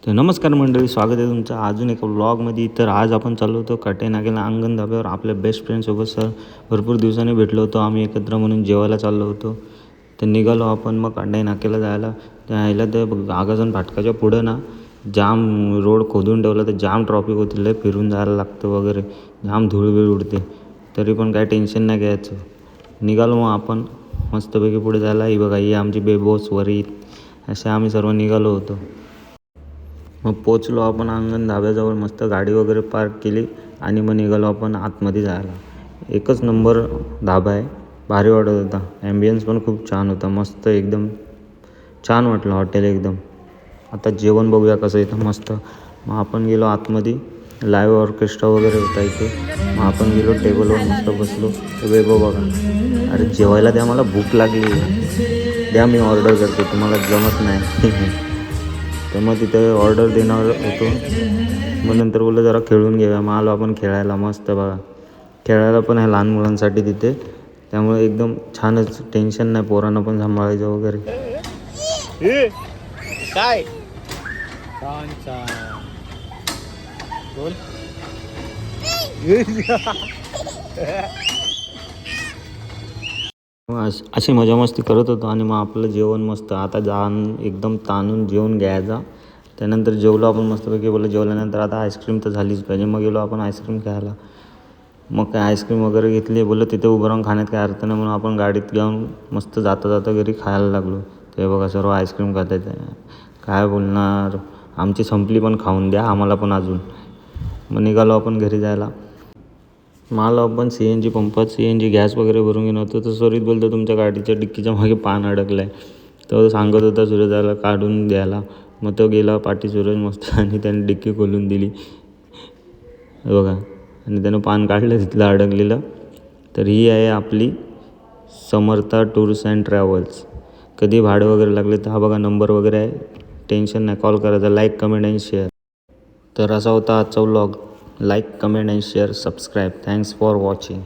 तर नमस्कार मंडळी, स्वागत आहे तुमचं अजून एका व्लॉगमध्ये. तर आज आपण चाललो होतो कटे नागेला अंगण धाब्यावर आपल्या बेस्ट फ्रेंडसोबत. भरपूर दिवसांनी भेटलो होतो आम्ही एकत्र म्हणून जेवायला चाललो होतो. तर निघालो आपण मग अंडाई नाक्याला जायला. त्या यायला तर आगाजन फाटकाच्या पुढं ना जाम रोड खोदून ठेवला, तर जाम ट्रॉफिक होती, लय फिरून जायला लागतं वगैरे, जाम धूळबीळ उडते. तरी पण काय टेन्शन नाही घ्यायचं. निघालो मग आपण मस्तपैकी पुढे जायला. ही बघा, ही आमची बेबोस वरी, असे आम्ही सर्व निघालो होतो. मग पोचलो आपण अंगण धाब्याजवळ, मस्त गाडी वगैरे पार्क केली आणि मग निघालो आपण आतमध्ये जायला. एकच नंबर धाबा आहे, भारी वाटत होता. ॲम्बियन्स पण खूप छान होता, मस्त एकदम छान वाटलं हॉटेल एकदम. आता जेवण बघूया कसं येतं मस्त. मग आपण गेलो आतमध्ये, लाईव्ह ऑर्केस्ट्रा वगैरे होता इथे. मग आपण गेलो टेबलवर मस्त बसलो. वेगळं बघा, अरे जेवायला द्या, मला भूक लागली, द्या मी ऑर्डर करतो, तुम्हाला जमत नाही. तर मग तिथं ऑर्डर देणार होतो. मग नंतर बोललं जरा खेळून घेऊया. मग आलो आपण खेळायला. मस्त बघा, खेळायला पण आहे लहान मुलांसाठी तिथे, त्यामुळे एकदम छानच, टेन्शन नाही, पोरांना पण सांभाळायचं वगैरे. काय मग अशी मजा मस्ती करत होतो आणि मग आपलं जेवण मस्त आता एकदम ताणून जेवून घ्यायचा. त्यानंतर जेवलो आपण मस्तपैकी. बोललं जेवल्यानंतर आता आईस्क्रीम तर झालीच पाहिजे. मग गेलो आपण आईस्क्रीम खायला. मग काय आईस्क्रीम वगैरे घेतली. बोललं तिथे उभं राहून खाण्यात काय अर्थ नाही, म्हणून आपण गाडीत घेऊन मस्त जाता जाता घरी खायला लागलो. ते बघा सर्व आईस्क्रीम खात आहेत, काय बोलणार. आमची संपली, पण खाऊन द्या आम्हाला पण अजून. मग निघालो आपण घरी जायला. मला आपण CNG पंपात CNG गॅस वगैरे भरून घेणार होतो. तर सुरेश बोलतो तुमच्या गाडीच्या डिक्कीच्या मागे पान अडकलं आहे. तो सांगत होता सूरजाला काढून द्यायला. मग तो गेला पाठी सूरज मस्त, आणि त्याने डिक्की खोलून दिली बघा, आणि त्यानं पान काढलं तिथलं अडकलेलं. तर ही आहे आपली समर्था टूर्स अँड ट्रॅव्हल्स. कधी भाडं वगैरे लागले तर हा बघा नंबर वगैरे आहे, टेन्शन नाही, कॉल करायचा. Like, comment and share. तर असा होता आजचा vlog. Like, comment and share, subscribe. Thanks for watching.